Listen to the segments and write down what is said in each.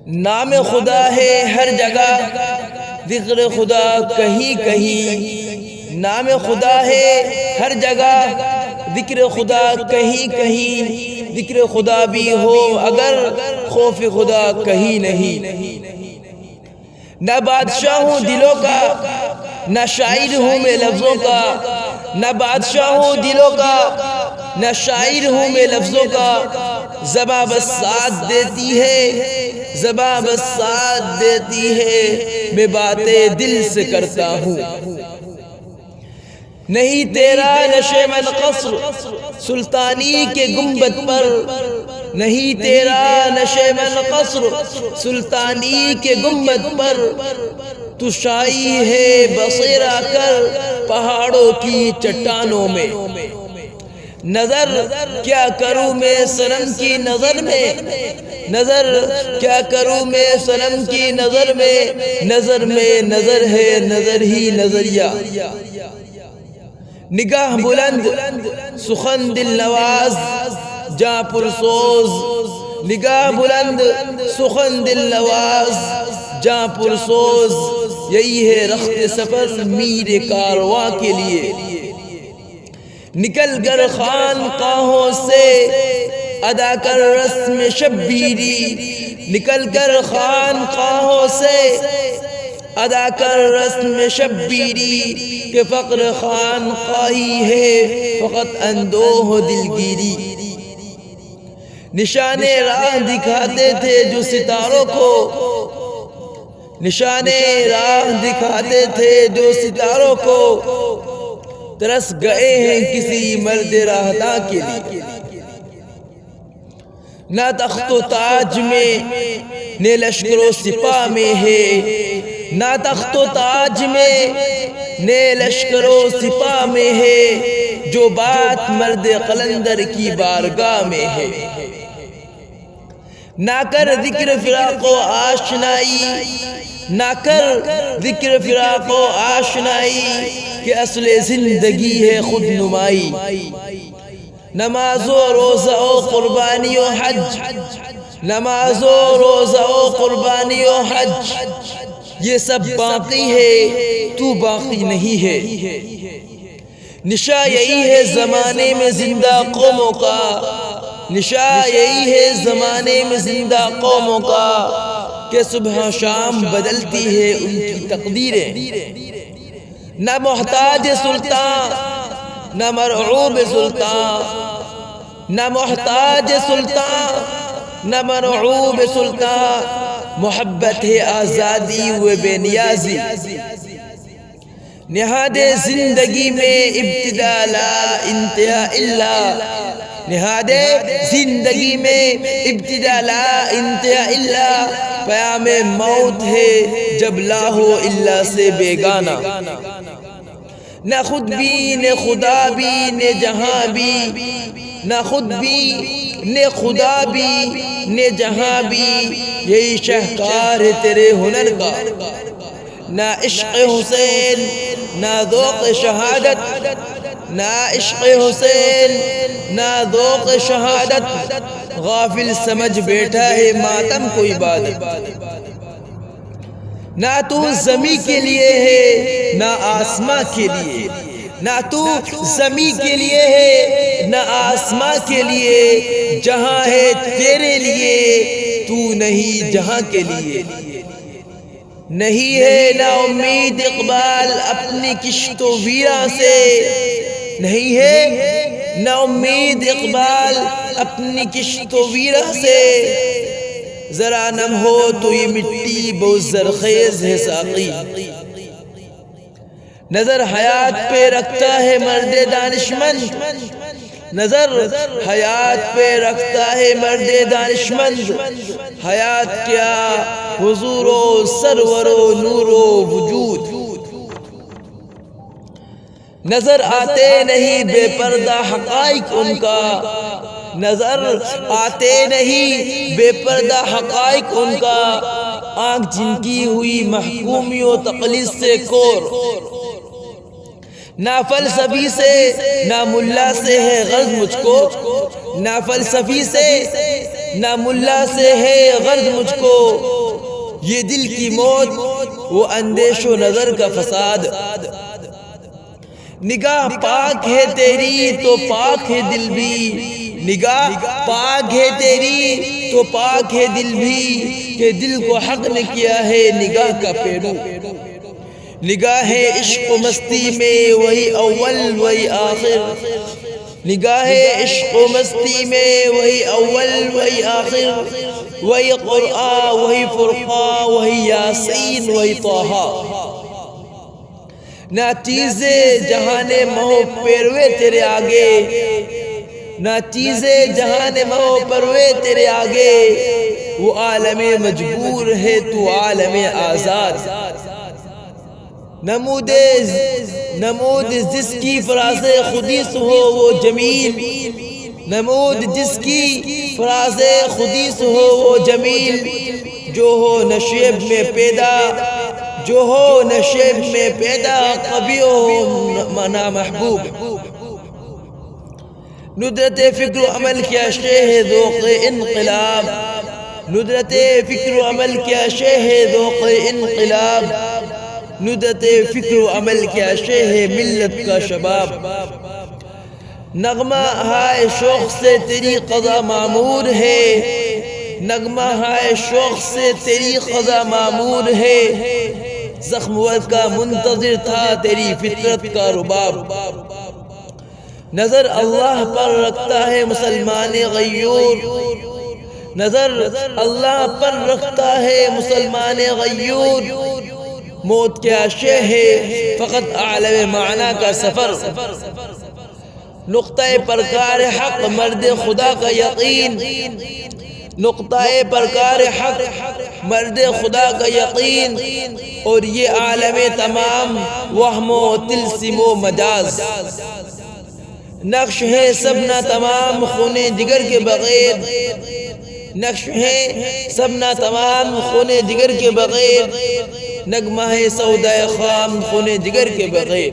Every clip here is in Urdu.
نام خدا ہے ہر جگہ، ذکر خدا کہیں کہیں، نام خدا ہے ہر جگہ، ذکر خدا کہیں کہیں، ذکر خدا بھی ہو اگر خوف خدا کہیں نہیں۔ نہ بادشاہ ہوں دلوں کا، نہ شاعر ہوں میں لفظوں کا، نہ بادشاہ ہوں دلوں کا، نہ شاعر ہوں میں لفظوں کا، زباں بس ساتھ دیتی ہے، زباں بس ساتھ دیتی ہے، میں باتیں دل سے کرتا ہوں۔ نہیں تیرا نشے من قصر سلطانی کے گنبد پر، نہیں تیرا نشے من قصر سلطانی کے گنبد پر، تو شائی ہے بصیرہ کر پہاڑوں کی چٹانوں میں۔ نظر کیا کروں میں صنم کی نظر میں، نظر کیا کروں میں صنم کی نظر میں، نظر میں نظر ہے نظر ہی نظریہ۔ نگاہ بلند سخن دل نواز جاں پرسوز، نگاہ بلند سخن دل نواز جاں پرسوز، یہی ہے رخت سفر میر کارواں کے لیے۔ نکل کر خانقاہوں سے ادا کر رسم شبیری، نکل کر خانقاہوں سے ادا کر رسم شبیری، کہ فقر خانقاہی ہے فقط اندوہ دلگیری۔ نشان راہ دکھاتے تھے جو ستاروں کو، نشان راہ دکھاتے تھے جو ستاروں کو، ترس گئے ہیں کسی مرد راہداں کے لیے۔ نہ تخت و تاج میں نہ لشکر و سپاہ میں ہے، نہ تخت و تاج میں نہ لشکر و سپاہ میں ہے، جو بات مرد قلندر کی بارگاہ میں ہے۔ نہ کر ذکر فراق و آشنائی، نہ کر ذکر فراق و آشنائی، کہ اصل زندگی ہے خود نمائی۔ نماز و روزہ و قربانی و حج، نماز و روزہ و قربانی و حج، یہ سب باقی ہے تو باقی نہیں ہے۔ نشا یہی ہے زمانے میں زندہ قوموں کا، نشا یہی ہے زمانے میں زندہ قوموں کا، کہ صبح شام بدلتی ہے ان کی تقدیریں۔ نہ محتاج سلطان نہ مرعوب سلطان، نہ محتاج سلطان نہ مرعوب سلطان، محبت ہے آزادی و بے نیازی۔ نہاد زندگی میں ابتدا لا انتہا الا، نہاد زندگی میں ابتدا لا انتہا الا، پیام موت ہے جب لا ہو الا سے بیگانہ۔ نہ خود بھی نہ خدا بھی نہ جہاں بھی، نہ خود بھی نہ خدا بھی نہ جہاں بھی، یہی شاہکار ہے تیرے ہنر کا۔ نہ عشق حسین نہ ذوق شہادت، نہ عشق حسین نہ ذوق شہادت، غافل سمجھ بیٹھا ہے ماتم کو عبادت۔ نہ تو زمین کے لیے ہے نہ آسماں کے لیے، نہ تو زمین کے لیے ہے نہ آسماں کے لیے، جہاں ہے تیرے لیے تو نہیں جہاں کے لیے۔ نہیں ہے نا امید اقبال اپنی کشت و ویراں سے، نہیں ہے نا امید اقبال اپنی کشت و ویراں سے، ذرا نم ہو تو یہ مٹی بہت زرخیز ہے ساقی۔ نظر حیات پہ رکھتا ہے مرد دانشمند، نظر حیات پہ رکھتا ہے مرد دانشمند، حیات کیا حضور و سرور و نور و وجود۔ نظر آتے نہیں بے پردہ حقائق ان کا، نظر آتے نہیں بے پردہ حقائق ان کا، آنکھ جن کی ہوئی محکومی و تقلید سے کور۔ نہ فلسفی سے نہ ملا سے ہے غرض مجھ کو، نہ فلسفی سے نہ ملا سے ہے غرض مجھ کو، یہ دل کی موت، وہ اندیش و نظر کا فساد۔ نگاہ پاک ہے تیری تو پاک ہے دل بھی، نگاہ پاک ہے تیری تو پاک ہے دل بھی، کہ دل کو حق نے کیا ہے نگاہ کا پیرو۔ نگاہ عشق و مستی میں وہی اول وہی آخر، نگاہ عشق و مستی میں وہی اول وہی آخر، وہی قرآن وہی فرقان وہی یاسین وہی طٰہٰ۔ نہ چیزیں جہان مہو پیروے تیرے آگے، نہ چیزیں جہان مہو پروے تیرے آگے، وہ عالم مجبور ہے تو عالم آزاد۔ نمود جس کی فراز خودی سے ہو وہ جمیل، نمود جس کی فراز خودی سے ہو وہ جمیل، جو ہو نشیب میں پیدا، جو ہو نشیب میں پیدا، کبھی ہو نامحبوب۔ ندرت فکر و عمل کیا شے ہے ذوق انقلاب، ندرت فکر و عمل کیا شے ہے ذوق انقلاب، ندرت فکر و عمل کیا شے ہے ملت کا شباب۔ نغمہ ہائے شوق سے تیری قضا معمور ہے، نغمہ ہائے شوق سے تیری قضا معمور ہے، زخم ورد کا منتظر تھا تیری فطرت کا رباب۔ نظر اللہ پر رکھتا ہے مسلمان غیور، نظر اللہ پر رکھتا ہے مسلمان غیور، موت کیا شے ہے فقط عالم معنی کا سفر۔ نقطہ پرکار حق مرد خدا کا یقین، نقطہ پرکار حق مرد خدا کا یقین، اور یہ عالم تمام وہم و طلسم و مجاز۔ نقش ہے سب نہ تمام خون جگر کے بغیر، نقش ہے سب نہ تمام خون جگر کے بغیر، نغمہ ہے سودہ خام خون جگر کے بغیر۔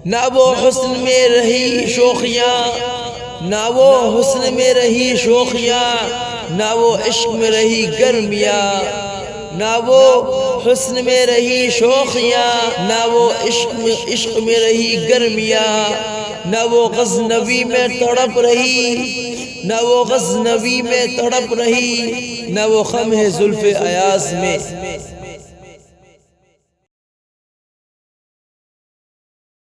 نہ وہ حسن میں رہی شوخیاں، نہ وہ حسن میں رہی شوخیاں، نہ وہ عشق میں رہی گرمیاں، نہ وہ حسن میں رہی شوخیاں، نہ وہ عشق میں رہی گرمیاں، نہ وہ غزنوی میں تڑپ رہی، نہ وہ غزنوی میں تڑپ رہی، نہ وہ خم ہے زلف ایاز میں۔